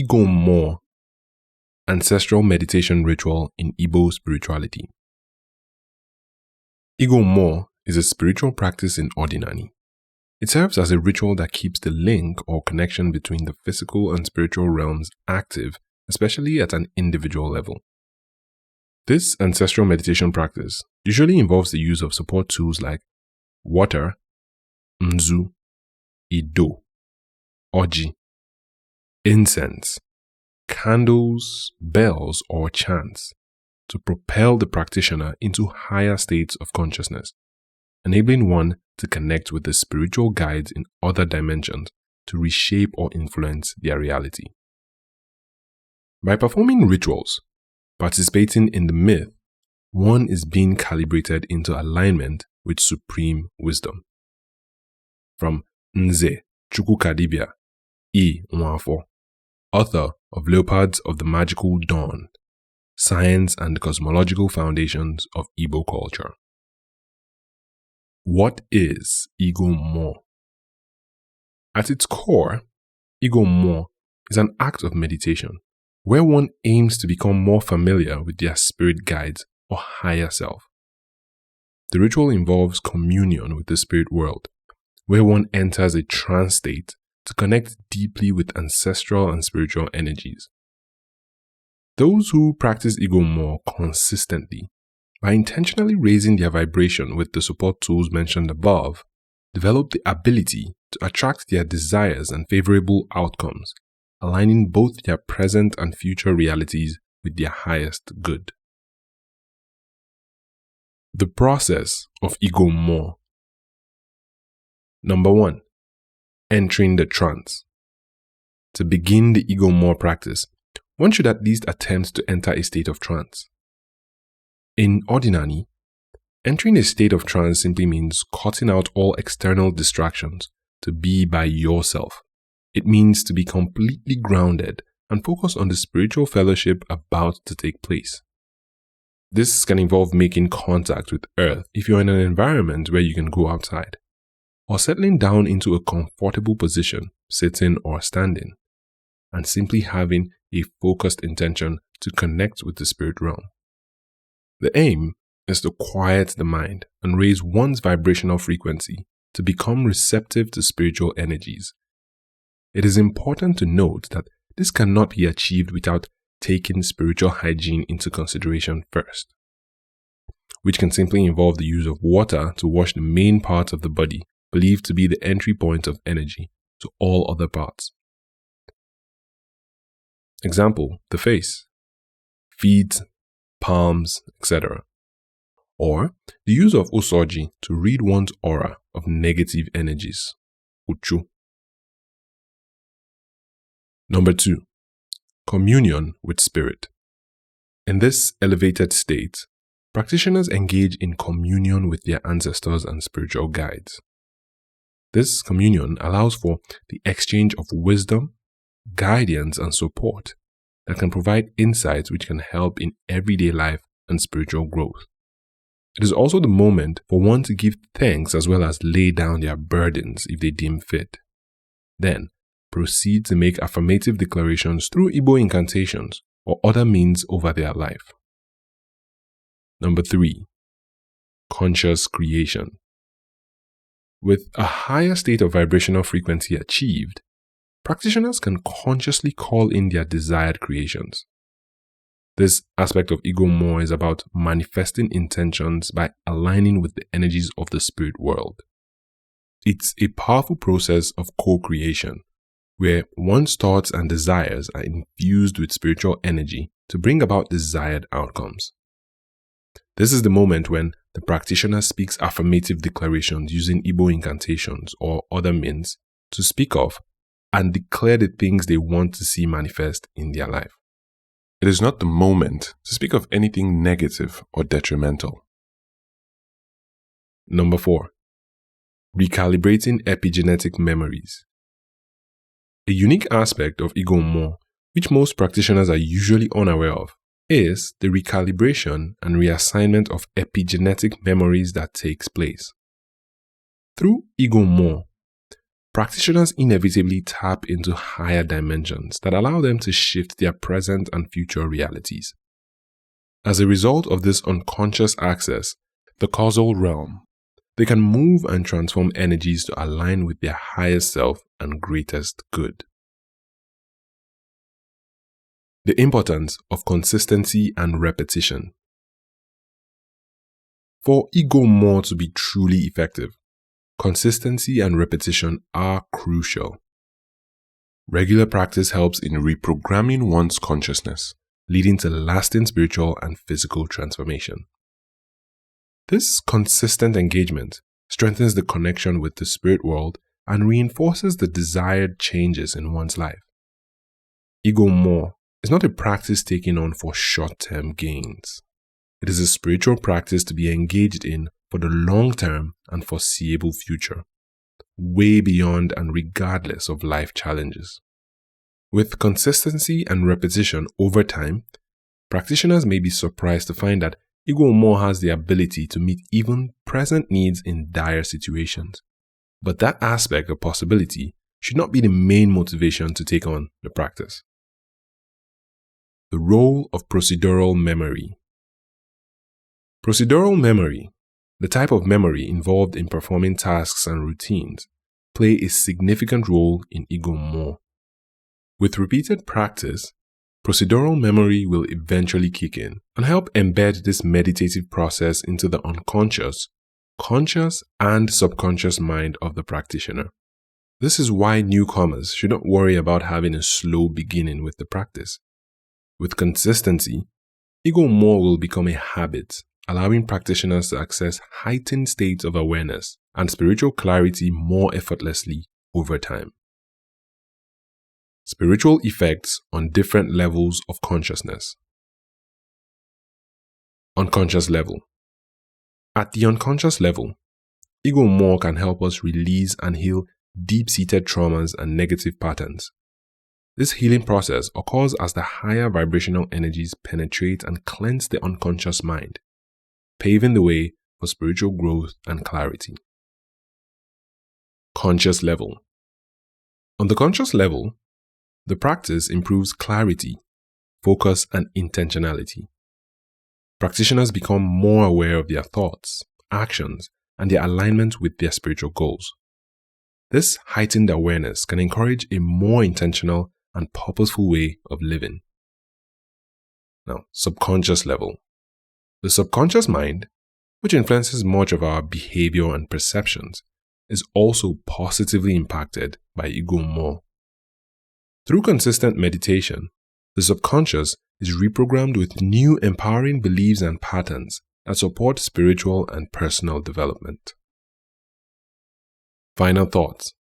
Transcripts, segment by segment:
Mmuo, ancestral meditation ritual in Igbo spirituality. Mmuo is a spiritual practice in Ordinary. It serves as a ritual that keeps the link or connection between the physical and spiritual realms active, especially at an individual level. This ancestral meditation practice usually involves the use of support tools like water, nzu, ido, oji, incense, candles, bells, or chants to propel the practitioner into higher states of consciousness, enabling one to connect with the spiritual guides in other dimensions to reshape or influence their reality. By performing rituals, participating in the myth, one is being calibrated into alignment with supreme wisdom. From Nze Chukwukadibia E. Nwafo, author of Leopards of the Magical Dawn, Science and the Cosmological Foundations of Igbo Culture. What is Mmuo? At its core, Mmuo is an act of meditation where one aims to become more familiar with their spirit guides or higher self. The ritual involves communion with the spirit world, where one enters a trance state to connect deeply with ancestral and spiritual energies. Those who practice Mmuo consistently, by intentionally raising their vibration with the support tools mentioned above, develop the ability to attract their desires and favorable outcomes, aligning both their present and future realities with their highest good. The process of Mmuo. Number 1. Entering the trance. To begin the Mmuo practice, one should at least attempt to enter a state of trance. In Ordinary, entering a state of trance simply means cutting out all external distractions to be by yourself. It means to be completely grounded and focused on the spiritual fellowship about to take place. This can involve making contact with earth if you're in an environment where you can go outside, or settling down into a comfortable position, sitting or standing, and simply having a focused intention to connect with the spirit realm. The aim is to quiet the mind and raise one's vibrational frequency to become receptive to spiritual energies. It is important to note that this cannot be achieved without taking spiritual hygiene into consideration first, which can simply involve the use of water to wash the main parts of the body believed to be the entry point of energy to all other parts. Example, the face, feet, palms, etc. Or the use of osoji to read one's aura of negative energies, uchu. Number 2. Communion with spirit. In this elevated state, practitioners engage in communion with their ancestors and spiritual guides. This communion allows for the exchange of wisdom, guidance, and support that can provide insights which can help in everyday life and spiritual growth. It is also the moment for one to give thanks as well as lay down their burdens if they deem fit. Then, proceed to make affirmative declarations through Igbo incantations or other means over their life. Number 3. Conscious creation. With a higher state of vibrational frequency achieved, practitioners can consciously call in their desired creations. This aspect of Mmuo is about manifesting intentions by aligning with the energies of the spirit world. It's a powerful process of co-creation, where one's thoughts and desires are infused with spiritual energy to bring about desired outcomes. This is the moment when the practitioner speaks affirmative declarations using Igbo incantations or other means to speak of and declare the things they want to see manifest in their life. It is not the moment to speak of anything negative or detrimental. Number 4. Recalibrating epigenetic memories. A unique aspect of Mmuo, which most practitioners are usually unaware of, is the recalibration and reassignment of epigenetic memories that takes place. Through Mmuo, practitioners inevitably tap into higher dimensions that allow them to shift their present and future realities. As a result of this unconscious access, the causal realm, they can move and transform energies to align with their highest self and greatest good. The importance of consistency and repetition. For Mmuo to be truly effective, consistency and repetition are crucial. Regular practice helps in reprogramming one's consciousness, leading to lasting spiritual and physical transformation. This consistent engagement strengthens the connection with the spirit world and reinforces the desired changes in one's life. Mmuo is not a practice taken on for short-term gains. It is a spiritual practice to be engaged in for the long-term and foreseeable future, way beyond and regardless of life challenges. With consistency and repetition over time, practitioners may be surprised to find that Mmuo has the ability to meet even present needs in dire situations. But that aspect of possibility should not be the main motivation to take on the practice. The role of procedural memory. Procedural memory, the type of memory involved in performing tasks and routines, play a significant role in Mmuo. With repeated practice, procedural memory will eventually kick in and help embed this meditative process into the unconscious, conscious, and subconscious mind of the practitioner. This is why newcomers should not worry about having a slow beginning with the practice. With consistency, Mmuo will become a habit, allowing practitioners to access heightened states of awareness and spiritual clarity more effortlessly over time. Spiritual effects on different levels of consciousness. Unconscious level. At the unconscious level, Mmuo can help us release and heal deep-seated traumas and negative patterns. This healing process occurs as the higher vibrational energies penetrate and cleanse the unconscious mind, paving the way for spiritual growth and clarity. Conscious level. On the conscious level, the practice improves clarity, focus, and intentionality. Practitioners become more aware of their thoughts, actions, and their alignment with their spiritual goals. This heightened awareness can encourage a more intentional and purposeful way of living. Now, subconscious level. The subconscious mind, which influences much of our behavior and perceptions, is also positively impacted by Mmuo. Through consistent meditation, the subconscious is reprogrammed with new empowering beliefs and patterns that support spiritual and personal development. Final thoughts.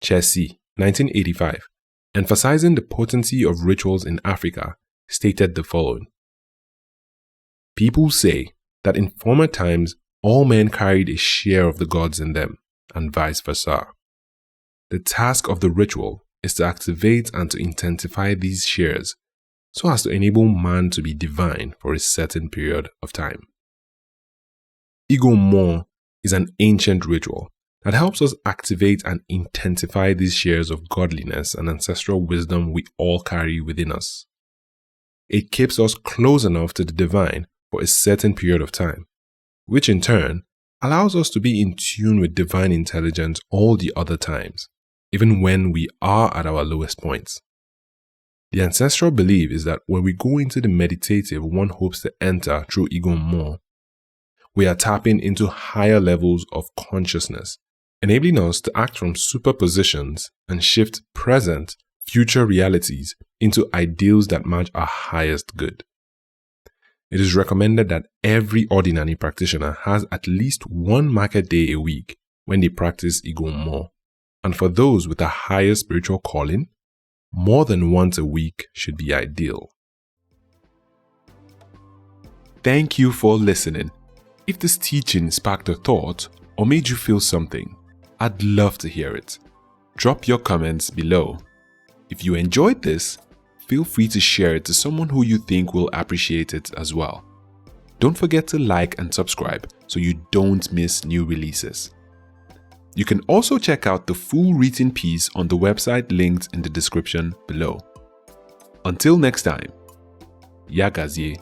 Chesi, 1985, emphasizing the potency of rituals in Africa, stated the following. People say that in former times all men carried a share of the gods in them, and vice versa. The task of the ritual is to activate and to intensify these shares so as to enable man to be divine for a certain period of time. Mmuo is an ancient ritual that helps us activate and intensify these shares of godliness and ancestral wisdom we all carry within us. It keeps us close enough to the divine for a certain period of time, which in turn allows us to be in tune with divine intelligence all the other times, even when we are at our lowest points. The ancestral belief is that when we go into the meditative one hopes to enter through Mmuo, we are tapping into higher levels of consciousness, enabling us to act from superpositions and shift present, future realities into ideals that match our highest good. It is recommended that every ordinary practitioner has at least one market day a week when they practice Mmuo, and for those with a higher spiritual calling, more than once a week should be ideal. Thank you for listening. If this teaching sparked a thought or made you feel something, I'd love to hear it. Drop your comments below. If you enjoyed this, feel free to share it to someone who you think will appreciate it as well. Don't forget to like and subscribe so you don't miss new releases. You can also check out the full written piece on the website linked in the description below. Until next time, Yagazie.